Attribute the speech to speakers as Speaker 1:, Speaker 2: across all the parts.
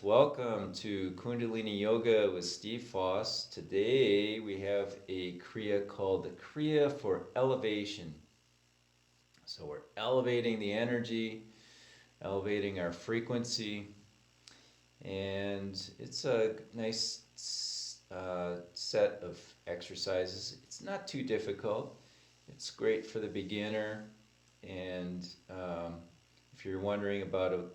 Speaker 1: Welcome to Kundalini Yoga with Steve Foss. Today we have a Kriya called the Kriya for elevation. So we're elevating the energy, elevating our frequency, and it's a nice set of exercises. It's not too difficult. It's great for the beginner, and if you're wondering about a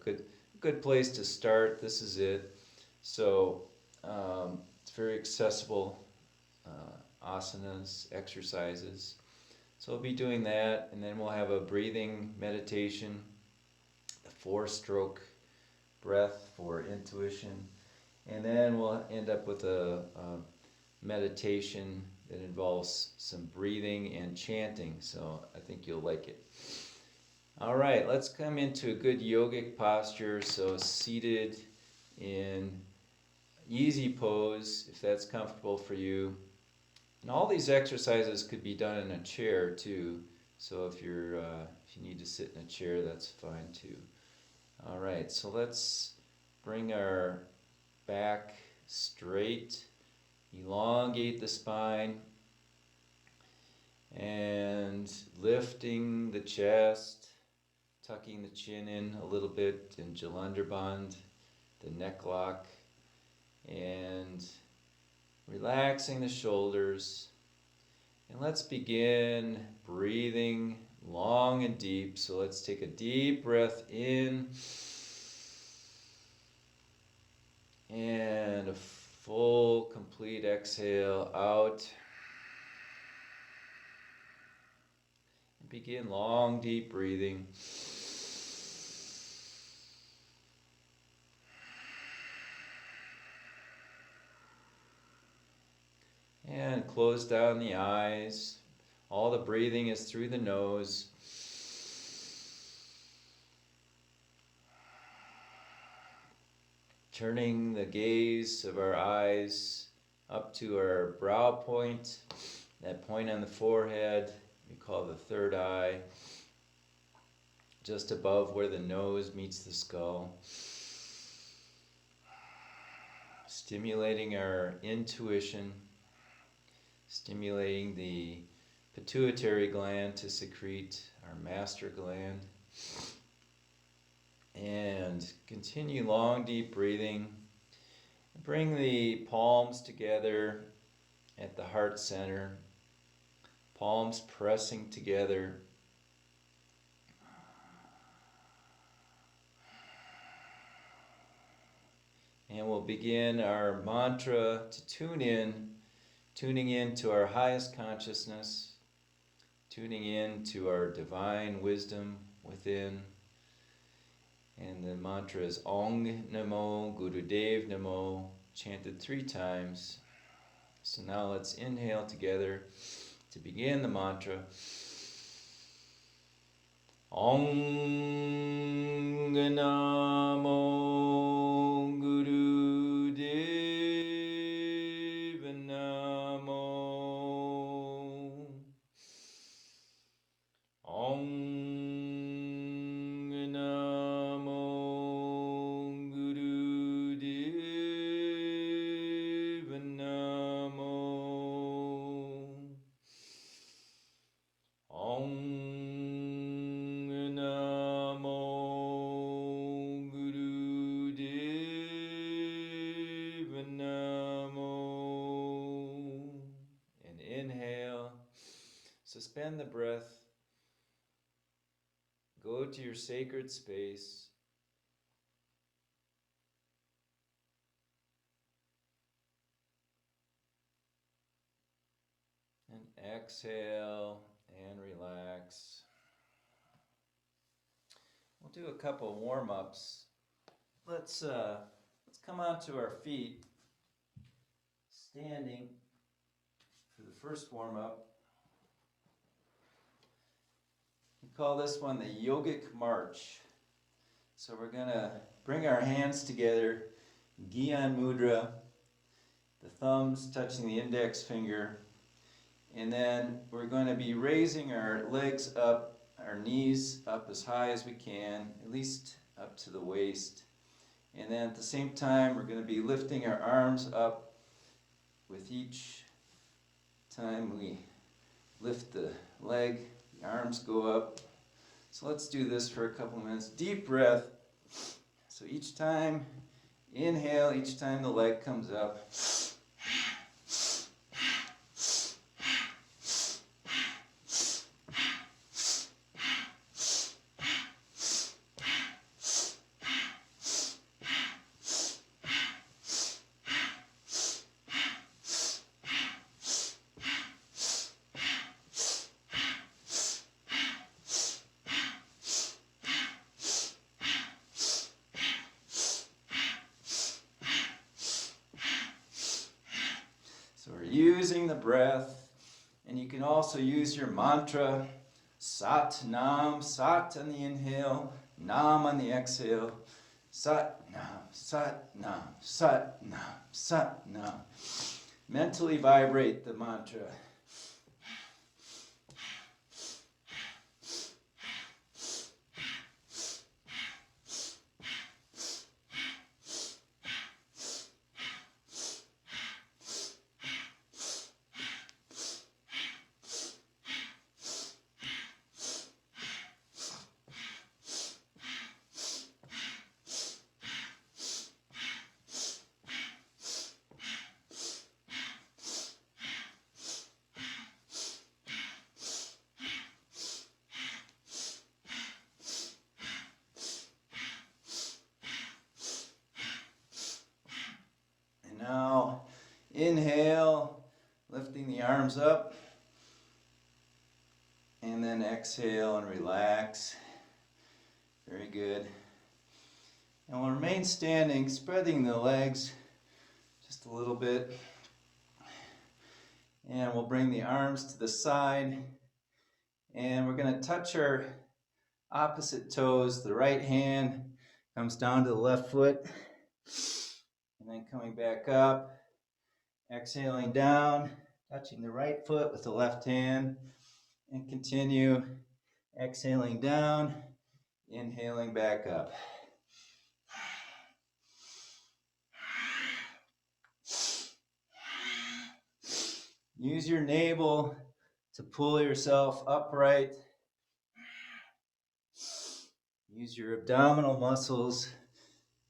Speaker 1: good place to start, this is it. So it's very accessible asanas, exercises. So we'll be doing that, and then we'll have a breathing meditation, the 4-stroke breath for intuition, and then we'll end up with a meditation that involves some breathing and chanting. So I think you'll like it. All right, let's come into a good yogic posture. So seated in easy pose, if that's comfortable for you. And all these exercises could be done in a chair too. So if you need to sit in a chair, that's fine too. All right, so let's bring our back straight, elongate the spine, and lifting the chest, tucking the chin in a little bit in Jalandhar, the neck lock, and relaxing the shoulders. And let's begin breathing long and deep. So let's take a deep breath in and a full, complete exhale out. And begin long, deep breathing. And close down the eyes. All the breathing is through the nose. Turning the gaze of our eyes up to our brow point, that point on the forehead, we call the third eye, just above where the nose meets the skull. Stimulating our intuition, stimulating the pituitary gland to secrete our master gland. And continue long, deep breathing. Bring the palms together at the heart center, palms pressing together. And we'll begin our mantra to tuning in to our highest consciousness, tuning in to our divine wisdom within. And the mantra is Ong Namo Gurudev Namo, chanted 3 times. So now let's inhale together to begin the mantra. Ong Namo Gurudev Namo. Ong Suspend the breath. Go to your sacred space. And exhale and relax. We'll do a couple warm-ups. Let's come onto our feet, standing for the first warm-up. We call this one the yogic march. So we're going to bring our hands together, Gyan Mudra, the thumbs touching the index finger, and then we're going to be raising our legs up, our knees up as high as we can, at least up to the waist, And then at the same time, we're going to be lifting our arms up with each time we lift the leg. The arms go up. So let's do this for a couple minutes. Deep breath. So each time, inhale, each time the leg comes up. So we're using the breath, and you can also use your mantra, Sat Nam, Sat on the inhale, Nam on the exhale, Sat Nam, Sat Nam, Sat Nam, Sat Nam. Mentally vibrate the mantra. Now, inhale, lifting the arms up, and then exhale and relax. Very good. And we'll remain standing, spreading the legs just a little bit. And we'll bring the arms to the side, and we're going to touch our opposite toes. The right hand comes down to the left foot, and then coming back up, exhaling down, touching the right foot with the left hand, and continue exhaling down, inhaling back up. Use your navel to pull yourself upright. Use your abdominal muscles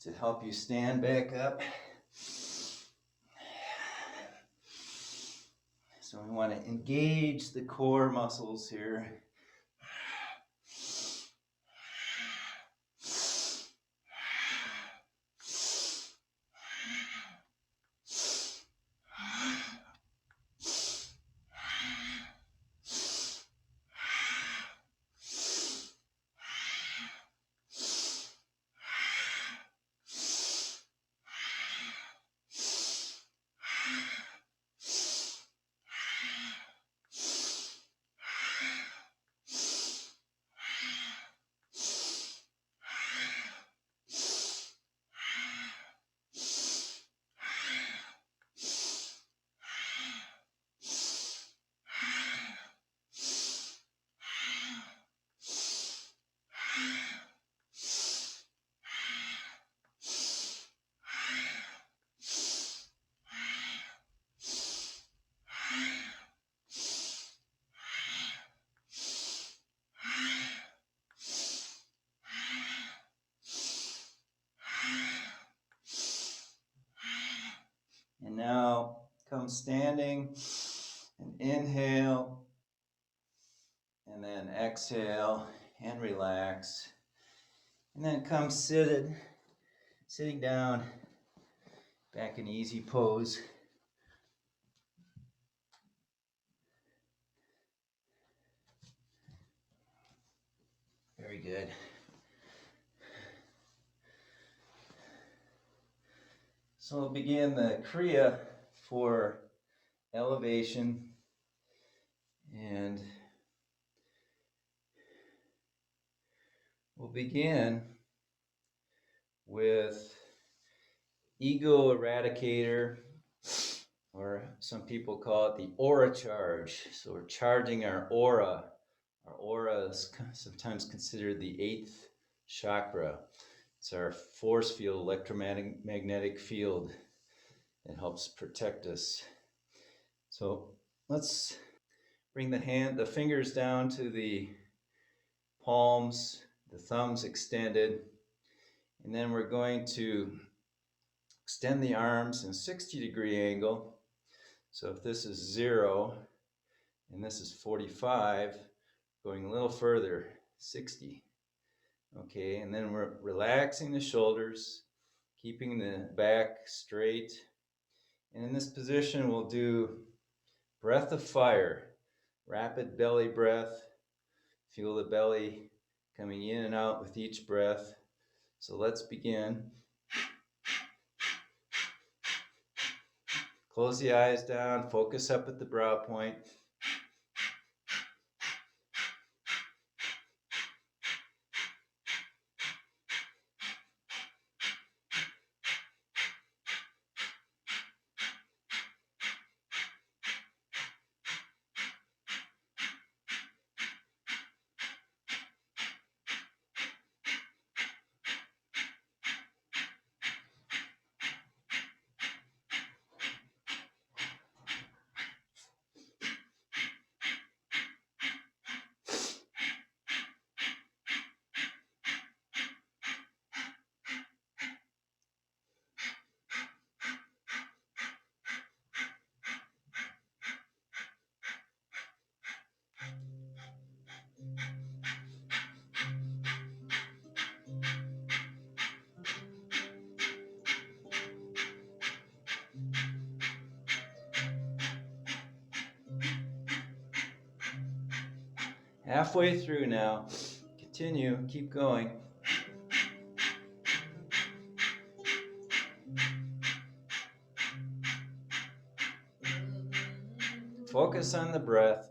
Speaker 1: to help you stand back up. So we want to engage the core muscles here. And now come standing and inhale, and then exhale and relax. And then come sitting down, back in easy pose. Very good. So we'll begin the Kriya for elevation, and we'll begin with ego eradicator, or some people call it the aura charge. So we're charging our aura. Our aura is sometimes considered the 8th chakra. It's our force field, electromagnetic field. It helps protect us. So let's bring the fingers down to the palms, the thumbs extended, and then we're going to extend the arms in a 60-degree angle. So if this is 0 and this is 45, going a little further, 60. Okay, and then we're relaxing the shoulders, keeping the back straight. And in this position, we'll do breath of fire, rapid belly breath. Feel the belly coming in and out with each breath. So let's begin. Close the eyes down, focus up at the brow point. Halfway through now. Continue, keep going. Focus on the breath.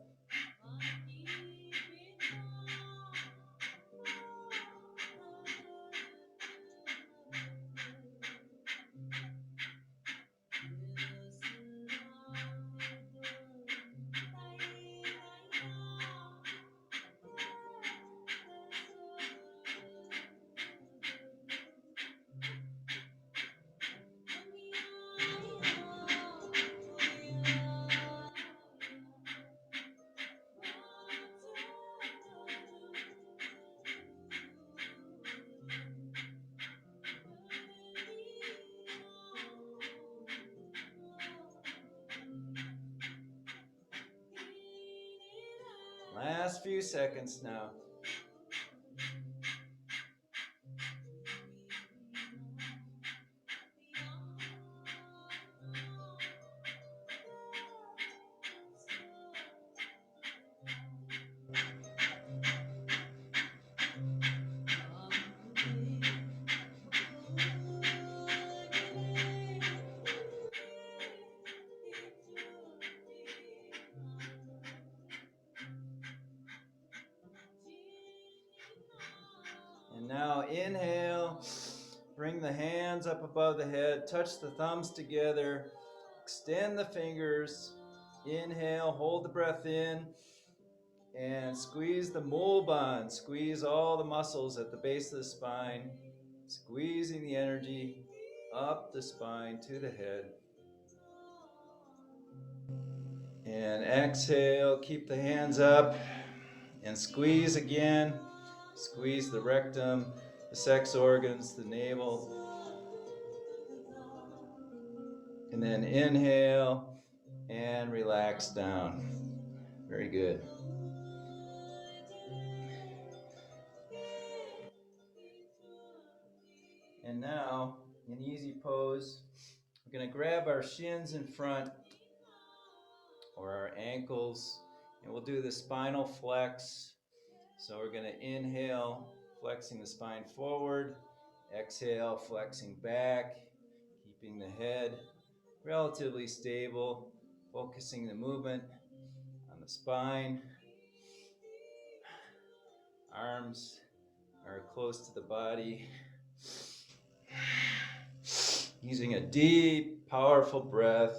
Speaker 1: Last few seconds now. And now inhale, bring the hands up above the head, touch the thumbs together, extend the fingers, inhale, hold the breath in, and squeeze the mulban, squeeze all the muscles at the base of the spine, squeezing the energy up the spine to the head. And exhale, keep the hands up, and squeeze again. Squeeze the rectum, the sex organs, the navel. And then inhale and relax down. Very good. And now, in easy pose, we're going to grab our shins in front or our ankles, and we'll do the spinal flex. So we're going to inhale, flexing the spine forward, exhale, flexing back, keeping the head relatively stable, focusing the movement on the spine. Arms are close to the body. Using a deep, powerful breath.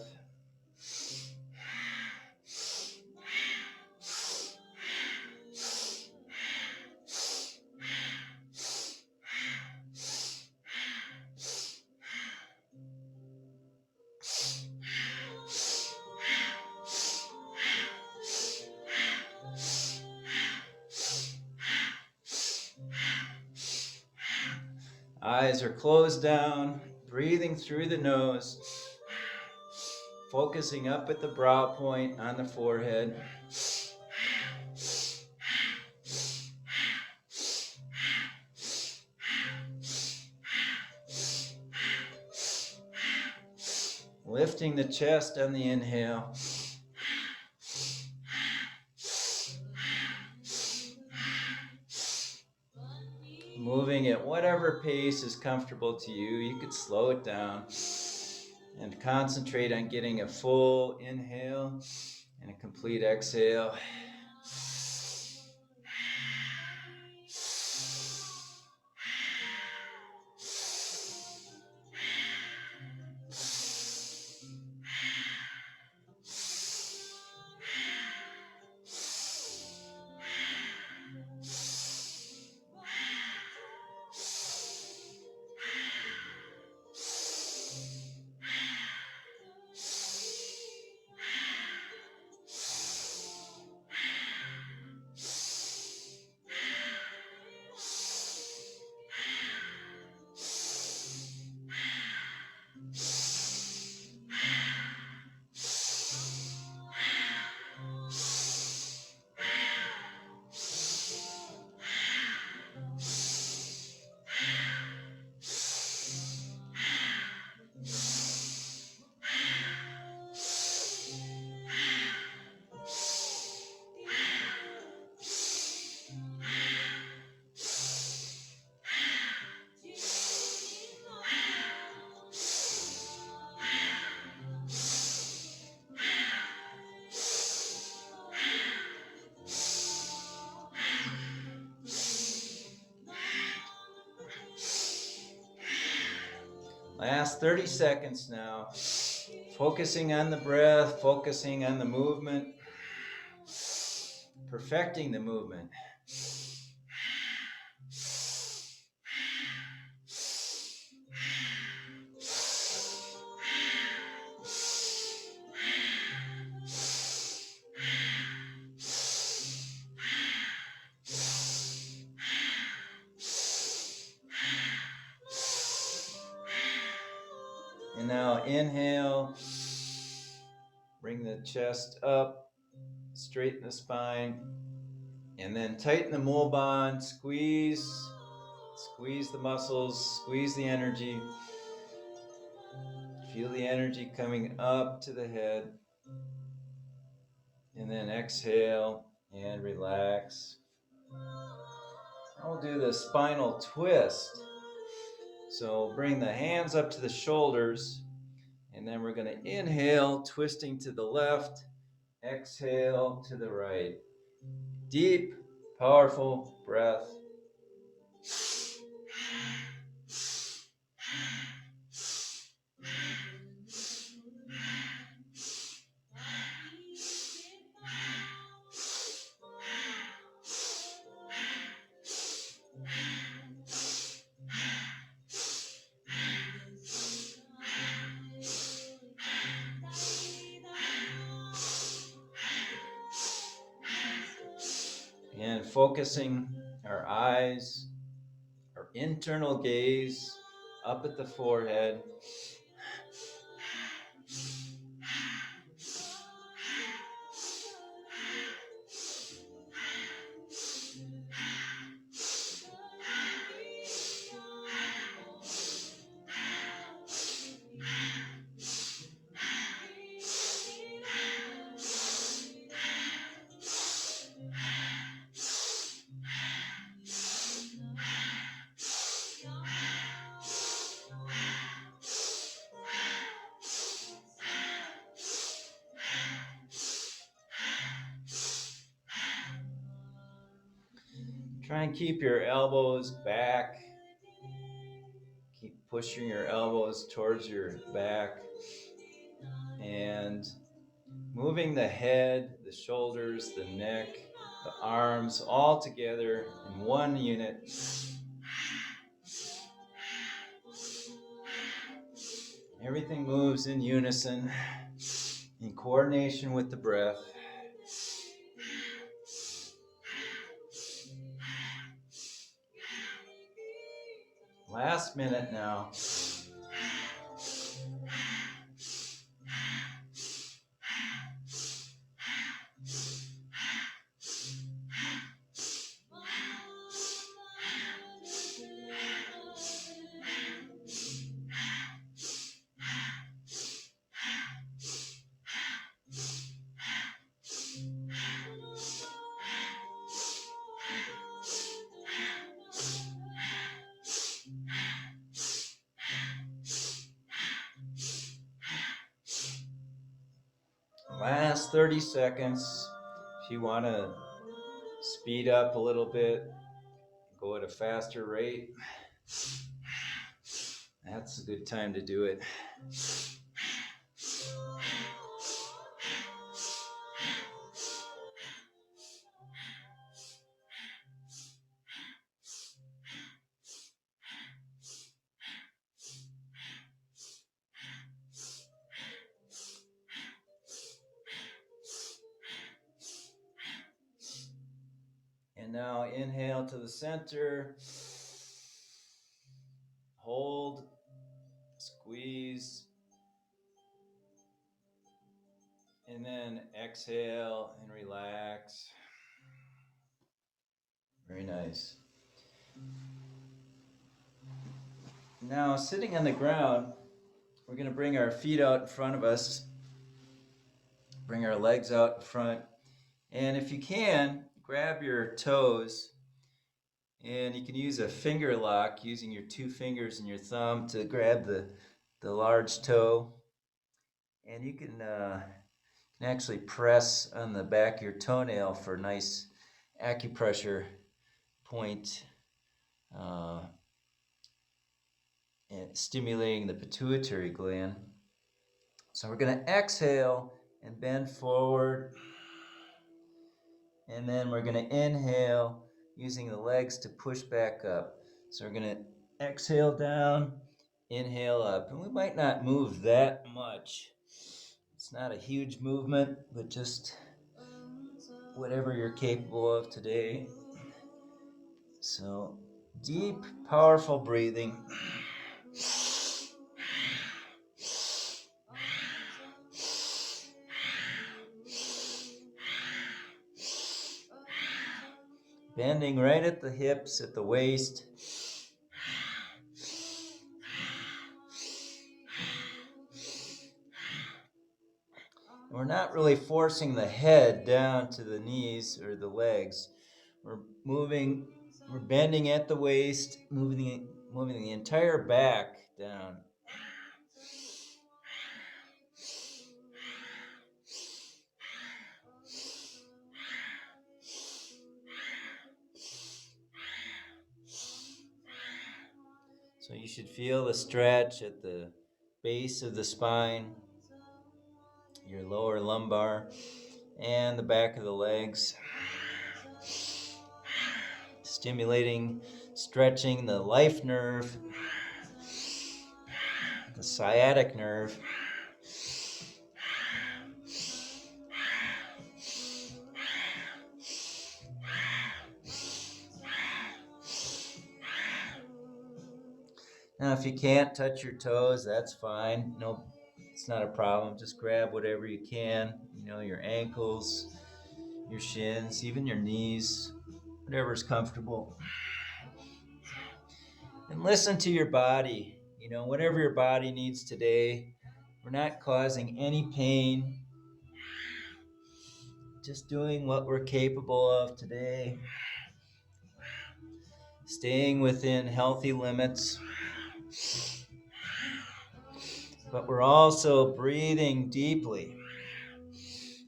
Speaker 1: Eyes are closed down, breathing through the nose, focusing up at the brow point on the forehead. Lifting the chest on the inhale. Moving at whatever pace is comfortable to you. You could slow it down and concentrate on getting a full inhale and a complete exhale. Last 30 seconds now. Focusing on the breath, focusing on the movement, perfecting the movement. And now inhale, bring the chest up, straighten the spine, and then tighten the mole bond, squeeze the muscles, squeeze the energy. Feel the energy coming up to the head. And then exhale and relax. Now we'll do the spinal twist. So bring the hands up to the shoulders, and then we're going to inhale, twisting to the left, exhale to the right. Deep, powerful breath. And focusing our eyes, our internal gaze up at the forehead. Try and keep your elbows back. Keep pushing your elbows towards your back. And moving the head, the shoulders, the neck, the arms all together in one unit. Everything moves in unison, in coordination with the breath. Last minute now. Last 30 seconds. If you want to speed up a little bit, go at a faster rate, that's a good time to do it. And now inhale to the center, hold, squeeze, and then exhale and relax. Very nice. Now, sitting on the ground, we're going to bring our feet out in front of us, bring our legs out in front, and if you can, grab your toes, and you can use a finger lock using your 2 fingers and your thumb to grab the large toe, and you can actually press on the back of your toenail for a nice acupressure point, and stimulating the pituitary gland. So we're going to exhale and bend forward, and then we're going to inhale using the legs to push back up. So we're going to exhale down, inhale up, and we might not move that much. It's not a huge movement, but just whatever you're capable of today. So deep, powerful breathing. Bending right at the hips, at the waist. We're not really forcing the head down to the knees or the legs. We're bending at the waist, moving the entire back down. So you should feel the stretch at the base of the spine, your lower lumbar, and the back of the legs. Stimulating, stretching the life nerve, the sciatic nerve. Now, if you can't touch your toes, that's fine. No, it's not a problem. Just grab whatever you can. Your ankles, your shins, even your knees, whatever's comfortable. And listen to your body. Whatever your body needs today. We're not causing any pain. Just doing what we're capable of today. Staying within healthy limits. But we're also breathing deeply.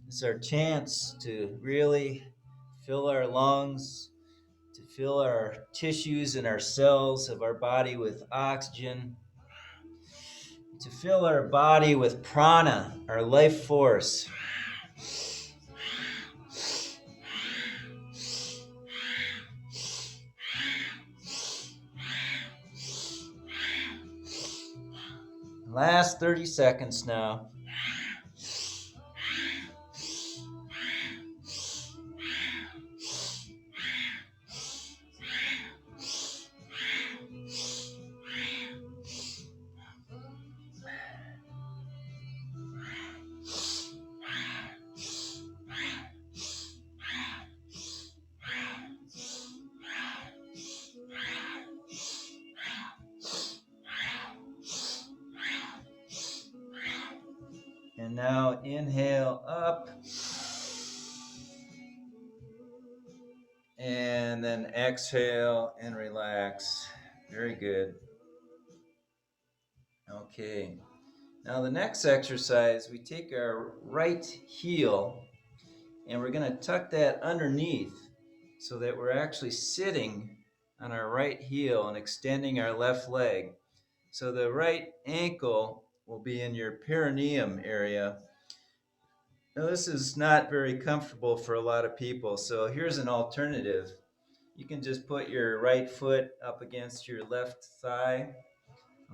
Speaker 1: It's our chance to really fill our lungs, to fill our tissues and our cells of our body with oxygen, to fill our body with prana, our life force. Last 30 seconds now. now inhale up. And then exhale and relax. Very good. Okay. Now the next exercise, we take our right heel and we're going to tuck that underneath so that we're actually sitting on our right heel and extending our left leg. So the right ankle will be in your perineum area. Now this is not very comfortable for a lot of people, so here's an alternative. You can just put your right foot up against your left thigh,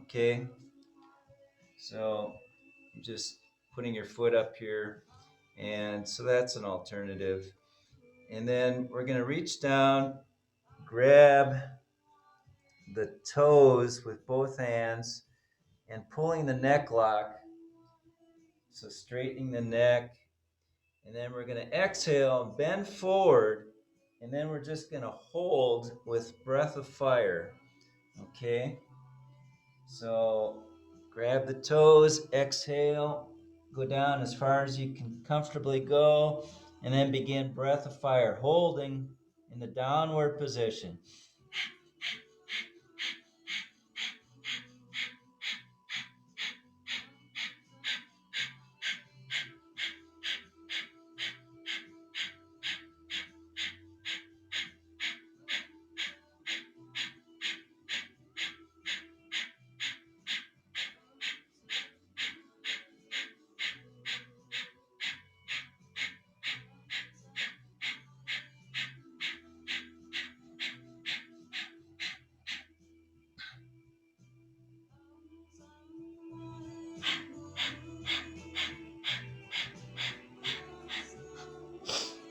Speaker 1: okay? So just putting your foot up here, and so that's an alternative. And then we're going to reach down, grab the toes with both hands, and pulling the neck lock. So straightening the neck, and then we're going to exhale, bend forward, and then we're just going to hold with breath of fire, okay? So grab the toes, exhale, go down as far as you can comfortably go, and then begin breath of fire, holding in the downward position.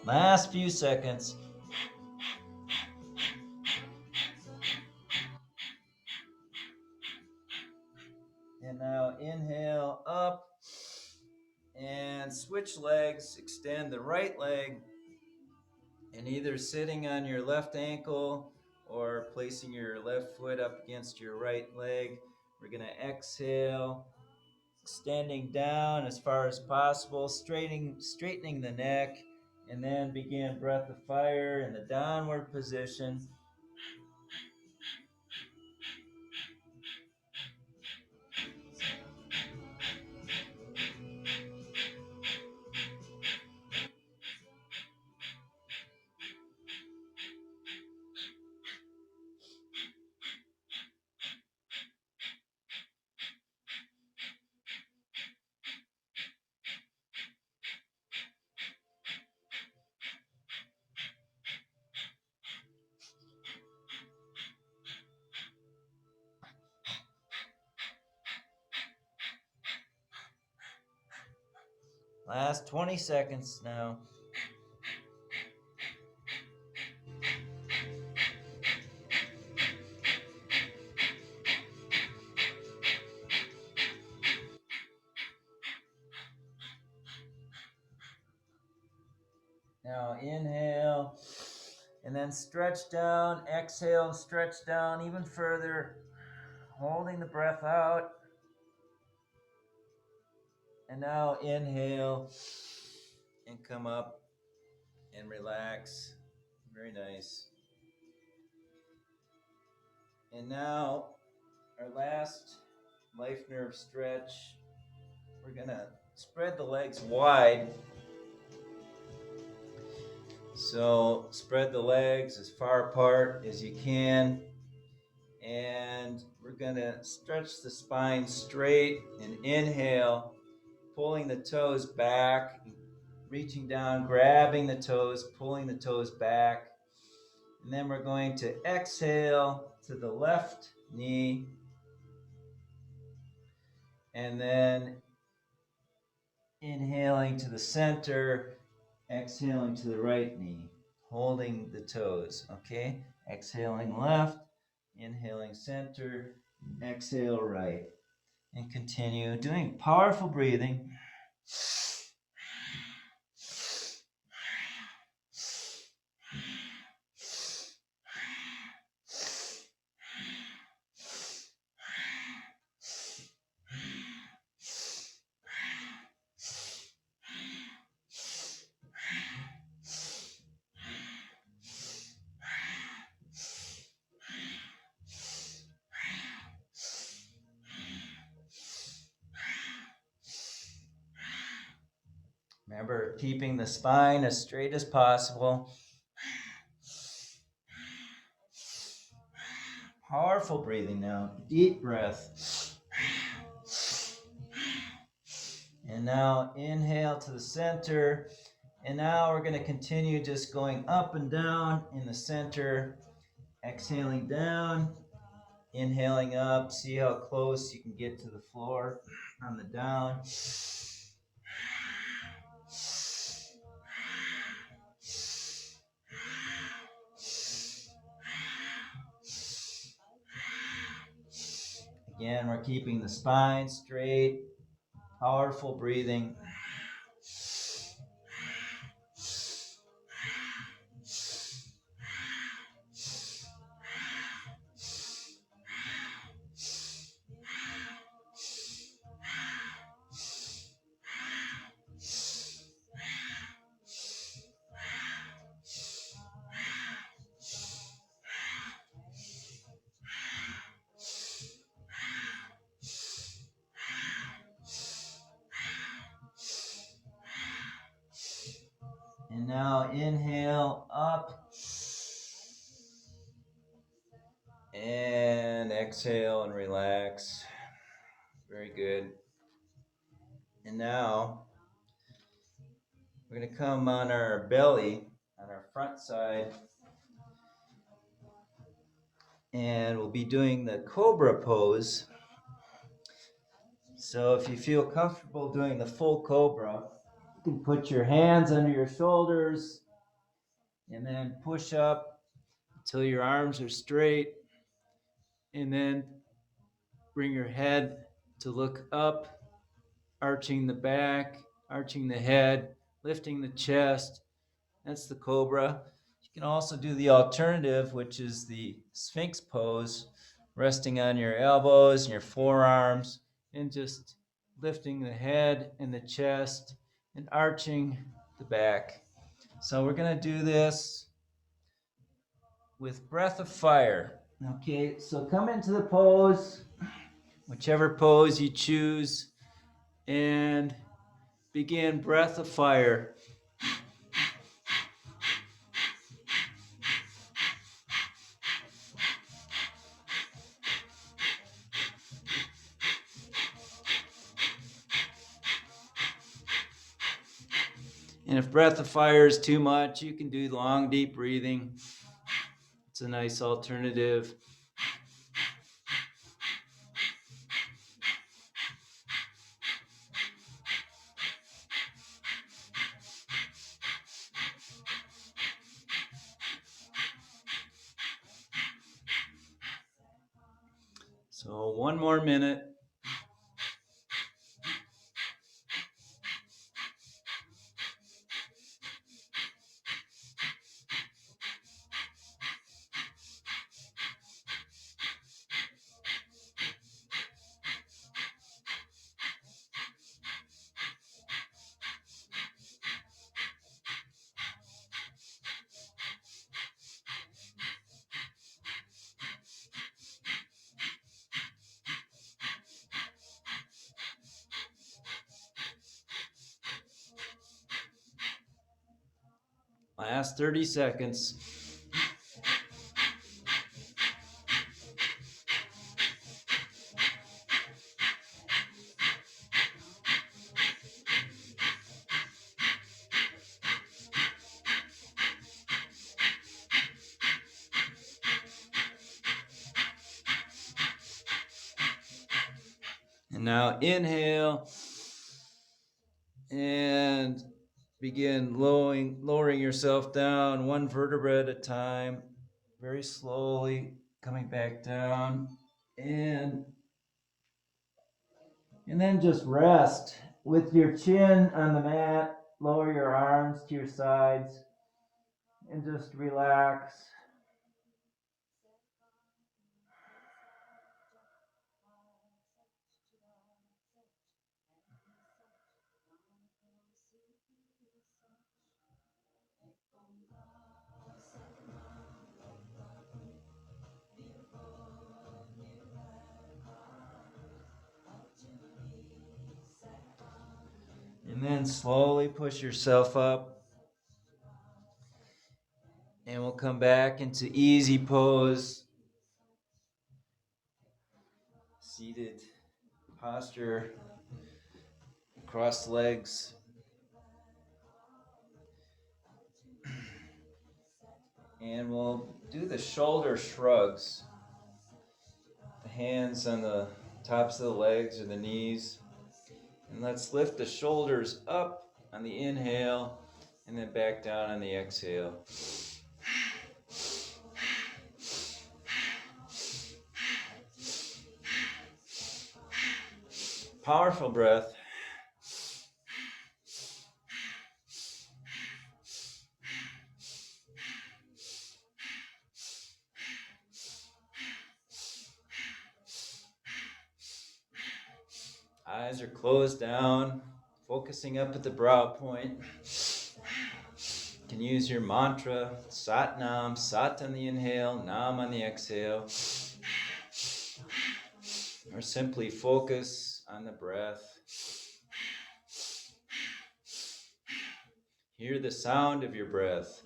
Speaker 1: Last few seconds. And now inhale up and switch legs. Extend the right leg and either sitting on your left ankle or placing your left foot up against your right leg. We're going to exhale, extending down as far as possible, straightening the neck, and then begin breath of fire in the downward position. Last 20 seconds now. Now inhale, and then stretch down, exhale, and stretch down even further, holding the breath out. And now inhale, and come up and relax. Very nice. And now, our last life nerve stretch. We're gonna spread the legs wide. So spread the legs as far apart as you can. And we're gonna stretch the spine straight and inhale, pulling the toes back, reaching down, grabbing the toes, pulling the toes back. And then we're going to exhale to the left knee. And then inhaling to the center, exhaling to the right knee, holding the toes, okay? Exhaling left, inhaling center, exhale right. And continue doing powerful breathing. Remember, keeping the spine as straight as possible. Powerful breathing now. Deep breath. And now inhale to the center. And now we're going to continue just going up and down in the center. Exhaling down. Inhaling up. See how close you can get to the floor on the down. Again, we're keeping the spine straight. Powerful breathing. And now inhale up. And exhale and relax. Very good. And now we're going to come on our belly, on our front side. And we'll be doing the cobra pose. So if you feel comfortable doing the full cobra, you can put your hands under your shoulders and then push up until your arms are straight. And then bring your head to look up, arching the back, arching the head, lifting the chest. That's the cobra. You can also do the alternative, which is the Sphinx pose, resting on your elbows and your forearms and just lifting the head and the chest and arching the back. So we're going to do this with breath of fire. Okay, so come into the pose, whichever pose you choose, and begin breath of fire. And if breath of fire is too much, you can do long, deep breathing. It's a nice alternative. So 1 more minute. Last 30 seconds. And now inhale and begin lowering yourself down 1 vertebra at a time, very slowly coming back down, and then just rest with your chin on the mat. Lower your arms to your sides and just relax. And then slowly push yourself up. And we'll come back into easy pose. Seated posture. Crossed legs. And we'll do the shoulder shrugs. The hands on the tops of the legs or the knees. And let's lift the shoulders up on the inhale and then back down on the exhale. Powerful breath. Eyes are closed down, focusing up at the brow point. You can use your mantra, Sat Nam, Sat on the inhale, Nam on the exhale. Or simply focus on the breath. Hear the sound of your breath.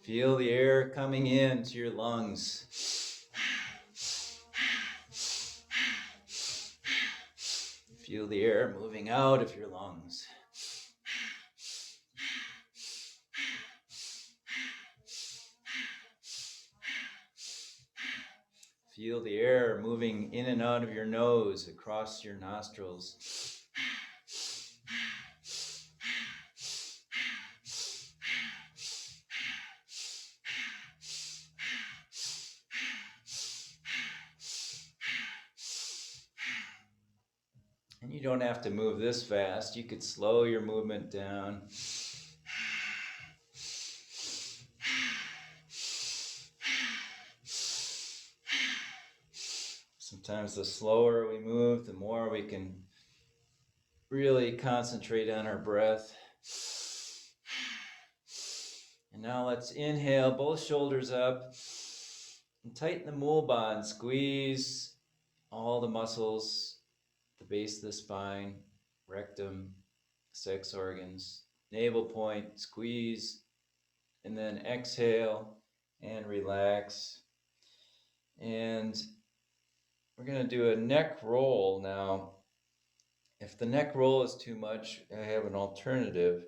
Speaker 1: Feel the air coming into your lungs. Feel the air moving out of your lungs. Feel the air moving in and out of your nose, across your nostrils. And you don't have to move this fast. You could slow your movement down. Sometimes the slower we move, the more we can really concentrate on our breath. And now let's inhale, both shoulders up, and tighten the mulban. Squeeze all the muscles, the base of the spine, rectum, sex organs, navel point, squeeze, and then exhale and relax. And we're going to do a neck roll now. If the neck roll is too much, I have an alternative.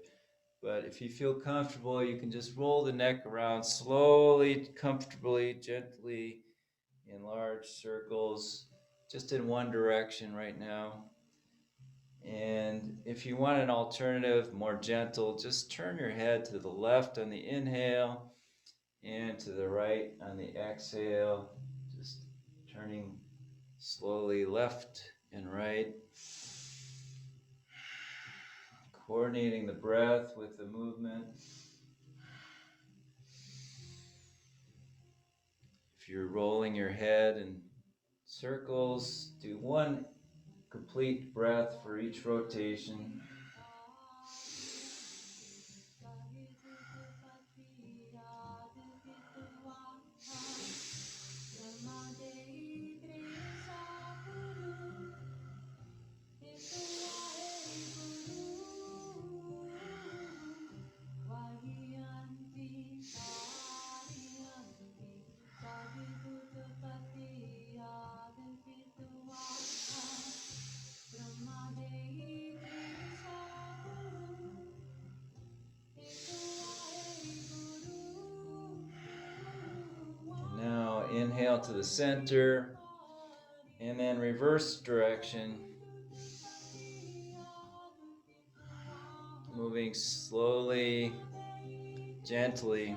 Speaker 1: But if you feel comfortable, you can just roll the neck around slowly, comfortably, gently, in large circles, just in one direction right now. And if you want an alternative, more gentle, just turn your head to the left on the inhale and to the right on the exhale. Just turning slowly left and right. Coordinating the breath with the movement. If you're rolling your head in circles, do one complete breath for each rotation. Now inhale to the center and then reverse direction. Moving slowly, gently.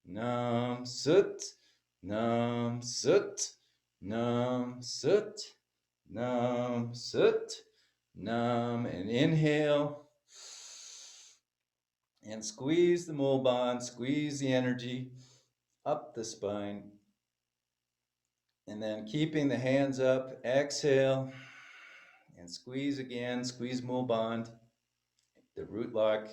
Speaker 1: Nam Sut, Nam Sut, Nam Sut, Nam Sut, Nam, and inhale and squeeze the mulban, squeeze the energy up the spine, and then keeping the hands up, exhale and squeeze again, squeeze mulban, the root lock,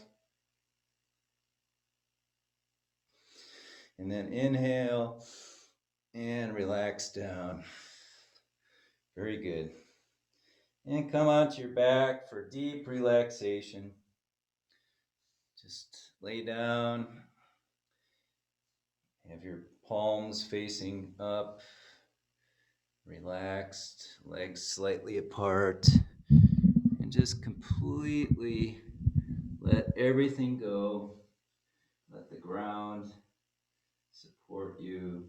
Speaker 1: and then inhale and relax down. Very good. And come onto your back for deep relaxation. Just lay down, have your palms facing up, relaxed, legs slightly apart, and just completely let everything go. Let the ground support you.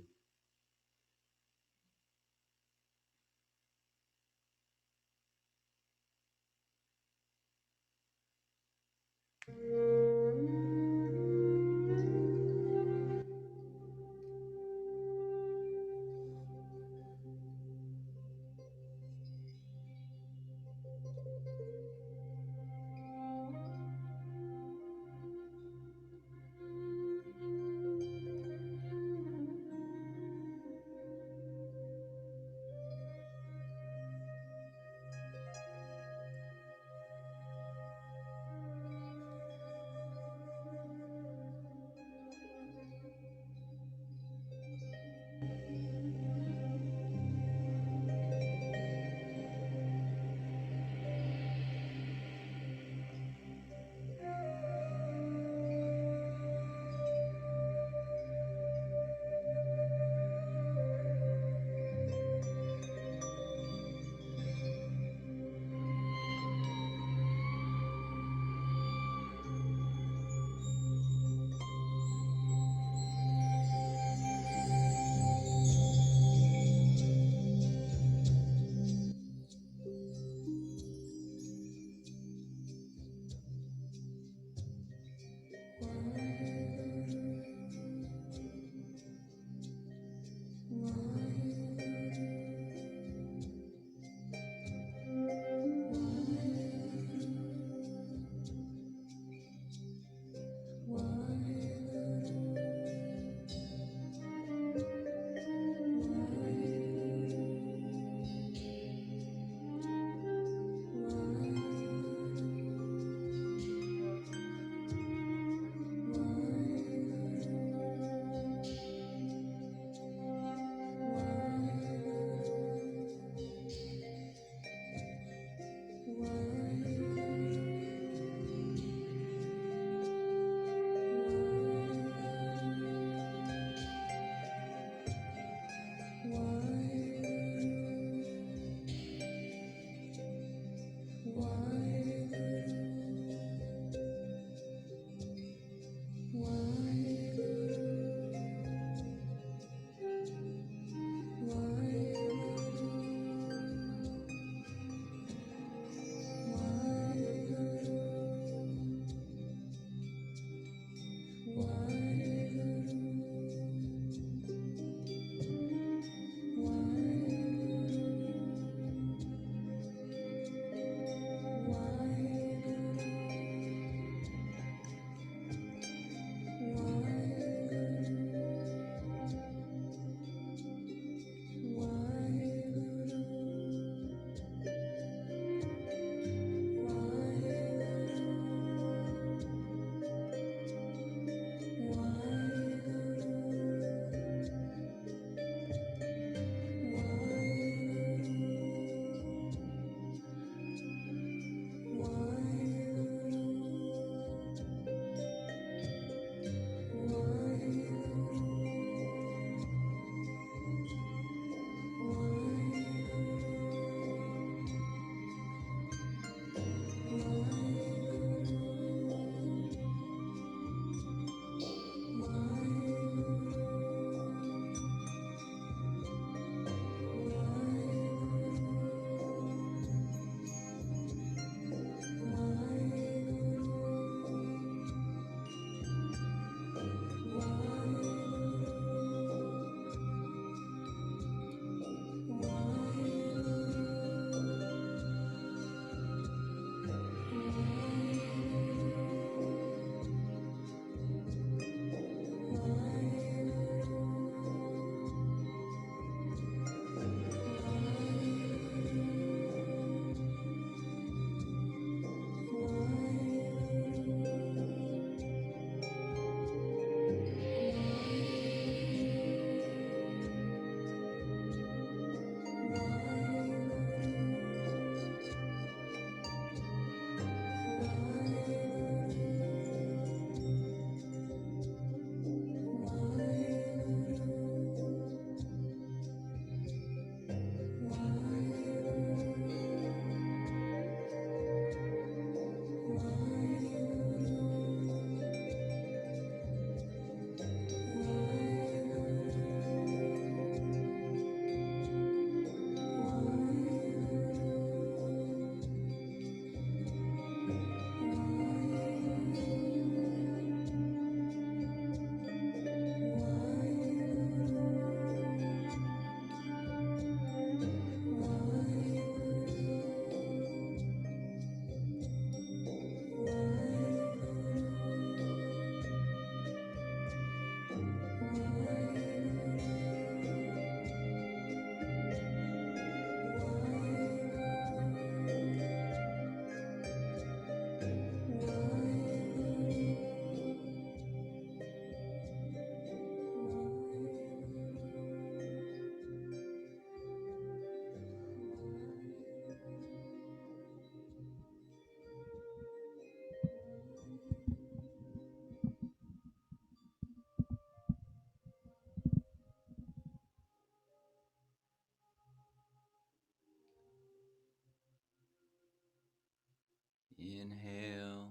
Speaker 1: Inhale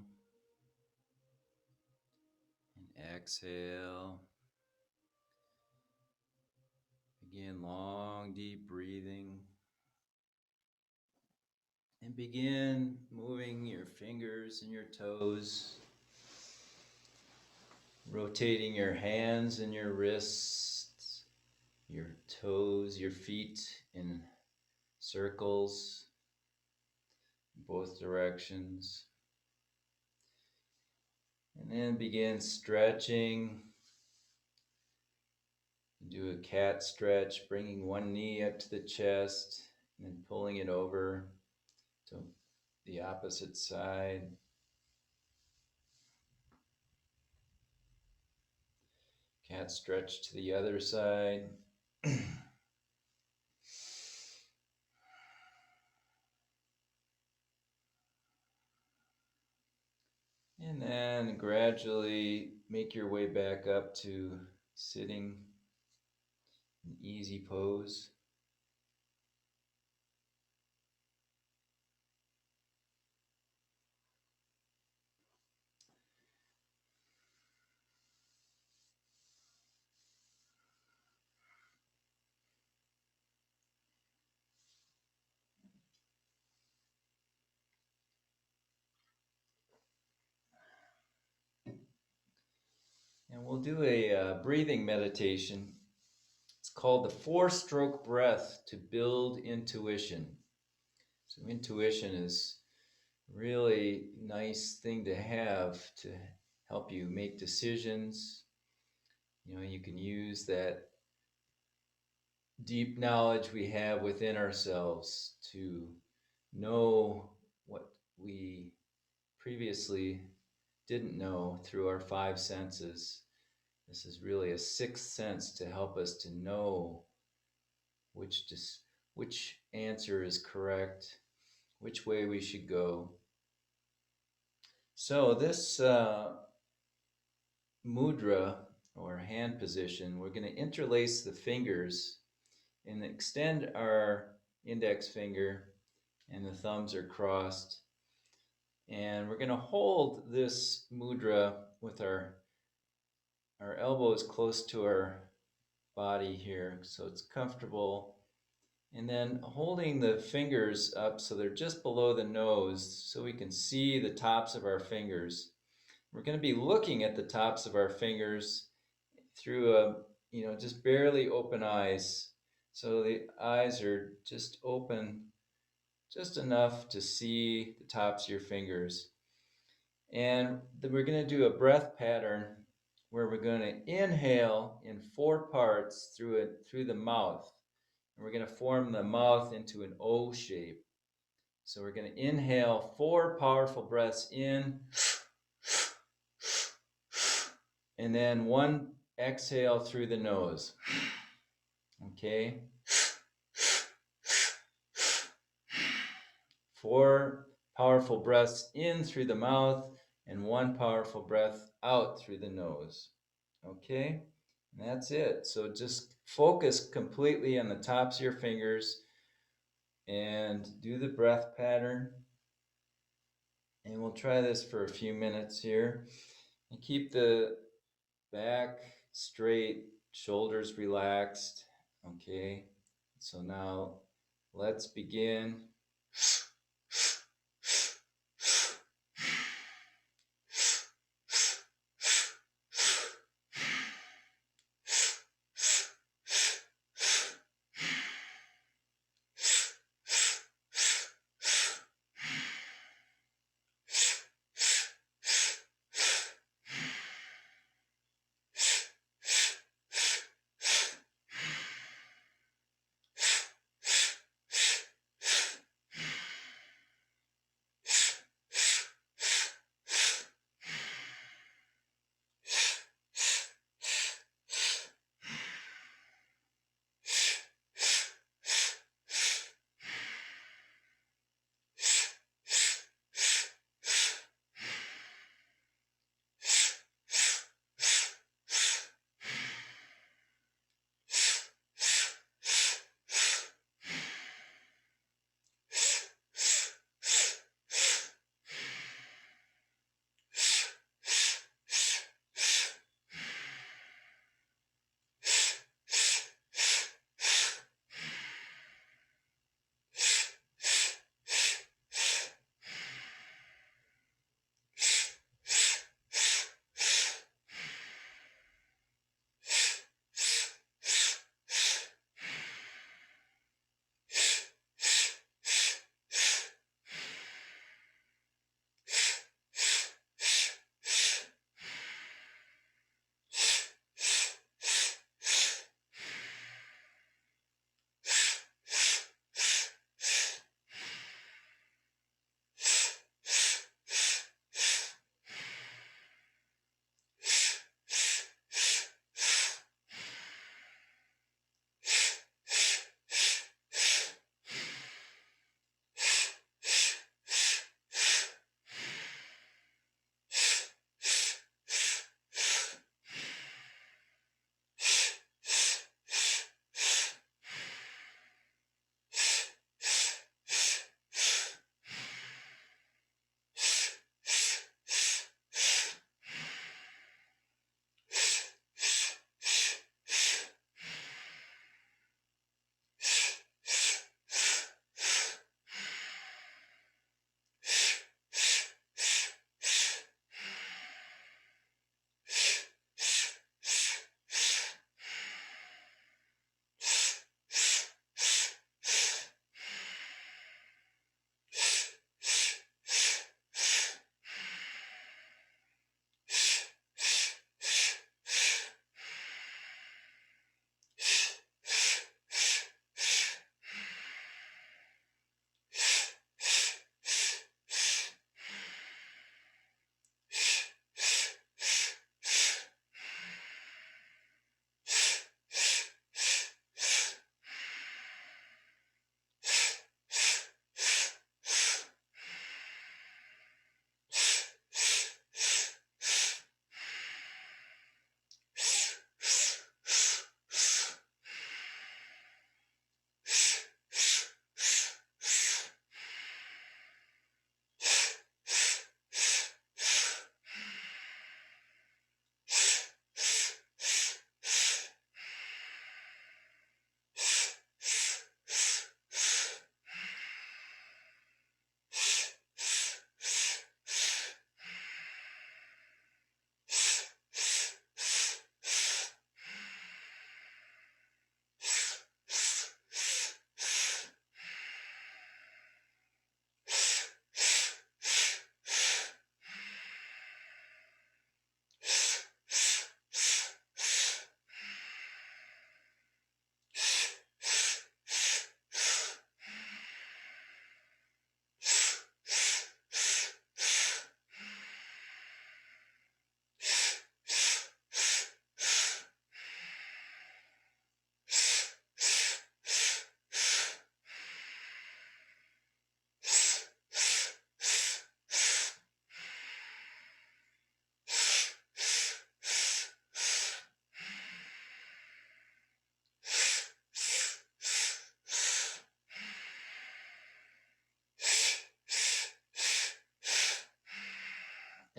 Speaker 1: and exhale. Begin long, deep breathing. And begin moving your fingers and your toes. Rotating your hands and your wrists, your toes, your feet in circles, both directions. And then begin stretching. Do a cat stretch, bringing one knee up to the chest and then pulling it over to the opposite side. Cat stretch to the other side. And then gradually make your way back up to sitting, an easy pose. And we'll do a breathing meditation. It's called the 4-stroke breath to build intuition. So intuition is a really nice thing to have to help you make decisions. You know, you can use that deep knowledge we have within ourselves to know what we previously didn't know through our 5 senses. This is really a 6th sense to help us to know which answer is correct, which way we should go. So this mudra or hand position, we're going to interlace the fingers and extend our index finger, and the thumbs are crossed. And we're going to hold this mudra with our elbows close to our body here, so it's comfortable. And then holding the fingers up so they're just below the nose so we can see the tops of our fingers. We're going to be looking at the tops of our fingers through just barely open eyes. So the eyes are just open just enough to see the tops of your fingers. And then we're going to do a breath pattern where we're going to inhale in 4 parts through the mouth. And we're going to form the mouth into an O shape. So we're going to inhale 4 powerful breaths in, and then 1 exhale through the nose. Okay? 4 powerful breaths in through the mouth, and 1 powerful breath out through the nose. Okay? And that's it. So just focus completely on the tops of your fingers and do the breath pattern. And we'll try this for a few minutes here. And keep the back straight, shoulders relaxed. Okay? So now let's begin.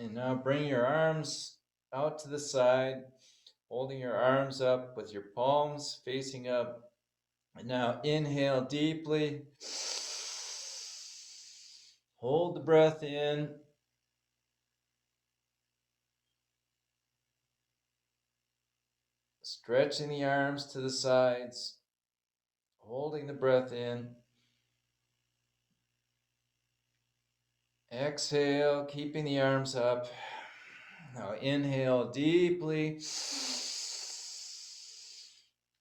Speaker 1: And now bring your arms out to the side, holding your arms up with your palms facing up. And now inhale deeply. Hold the breath in. Stretching the arms to the sides. Holding the breath in. Exhale, keeping the arms up. Now inhale deeply.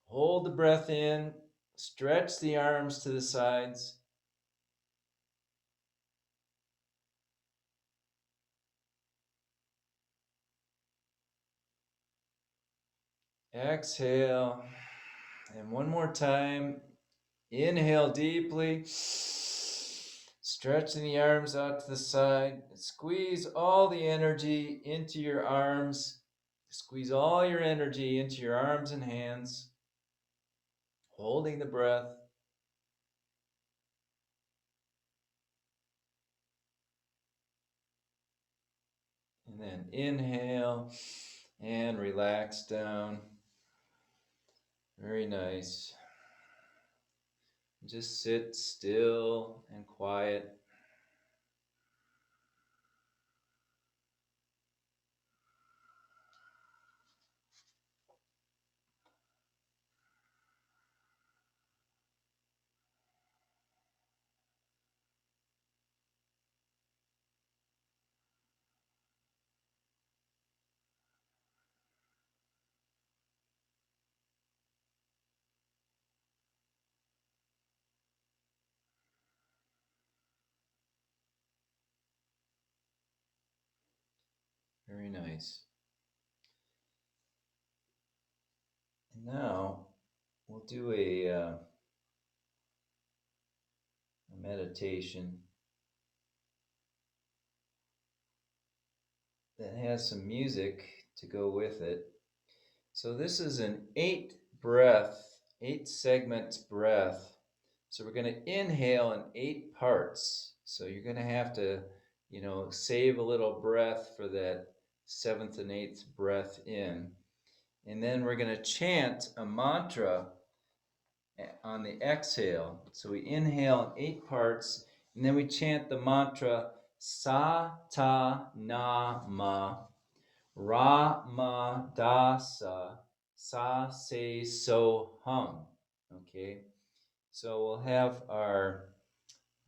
Speaker 1: Hold the breath in. Stretch the arms to the sides. Exhale. And one more time. Inhale deeply. Stretching the arms out to the side. Squeeze all the energy into your arms. Squeeze all your energy into your arms and hands. Holding the breath. And then inhale and relax down. Very nice. Just sit still and quiet. Very nice. And now we'll do a meditation that has some music to go with it. So this is an 8 segment breath. So we're going to inhale in 8 parts. So you're going to have to, save a little breath for that 7th and 8th breath in. And then we're going to chant a mantra on the exhale. So we inhale in 8 parts, and then we chant the mantra Sa Ta Na Ma Ra Ma Da Sa Sa Se So Hum. Okay, so we'll have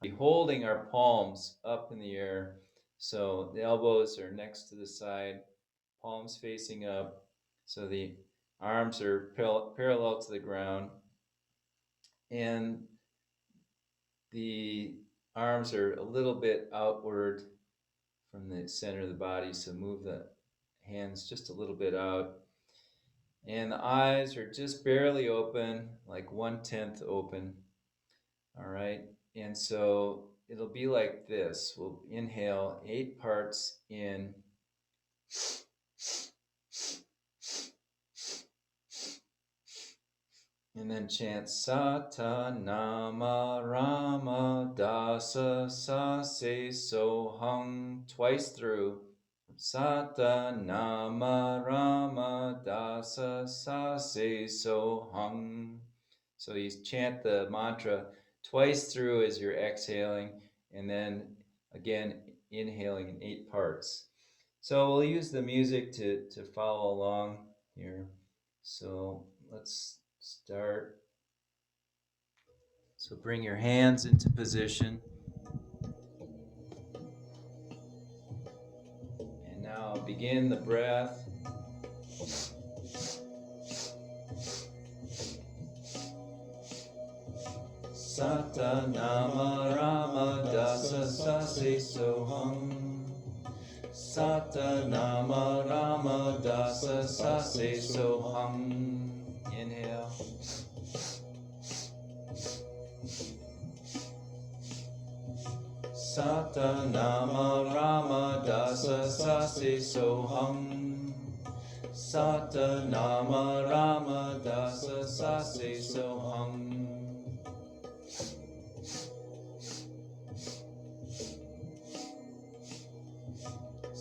Speaker 1: be holding our palms up in the air. So the elbows are next to the side, palms facing up. So the arms are parallel to the ground. And the arms are a little bit outward from the center of the body, so move the hands just a little bit out. And the eyes are just barely open, like 1/10 open. All right. And so it'll be like this. We'll inhale 8 parts in. And then chant Sata Nama Rama Dasa Sa Se So Hung twice through. Sata Nama Rama Dasa Sa Se So Hung. So you chant the mantra twice through as you're exhaling, and then again inhaling in 8 parts. So we'll use the music to follow along here. So let's start. So bring your hands into position. And now begin the breath. Sata Nama Rama Dasa Sa Se So Hum. Sata Nama Rama Dasa Sa Se So Hum. Inhale. Sata Nama Rama Dasa Sa Se So Hum. Sata Nama Rama Dasa Sa Se So Hum.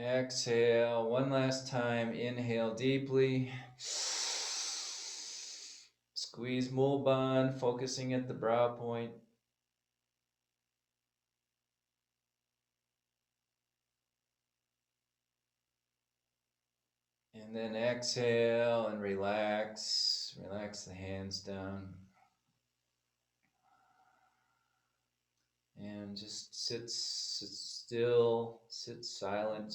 Speaker 1: Exhale one last time. Inhale deeply. Squeeze Mulban, focusing at the brow point. And then exhale and relax. Relax the hands down. And just sit still, sit silent.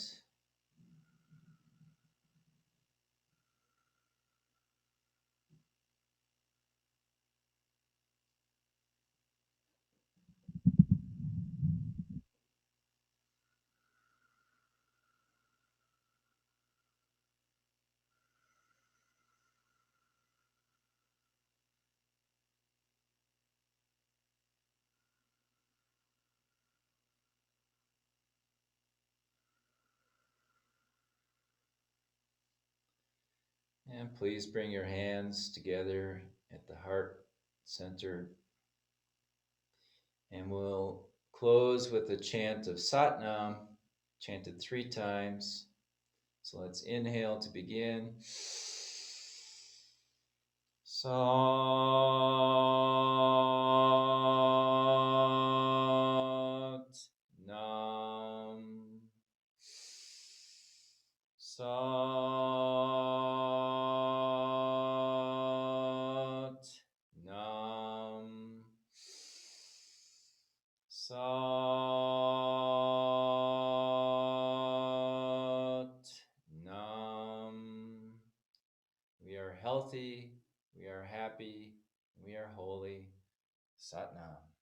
Speaker 1: And please bring your hands together at the heart center. And we'll close with a chant of Satnam, chanted 3 times. So let's inhale to begin. Sat Nam. Sat Nam. Sat Nam. We are healthy, we are happy, we are holy. Sat Nam.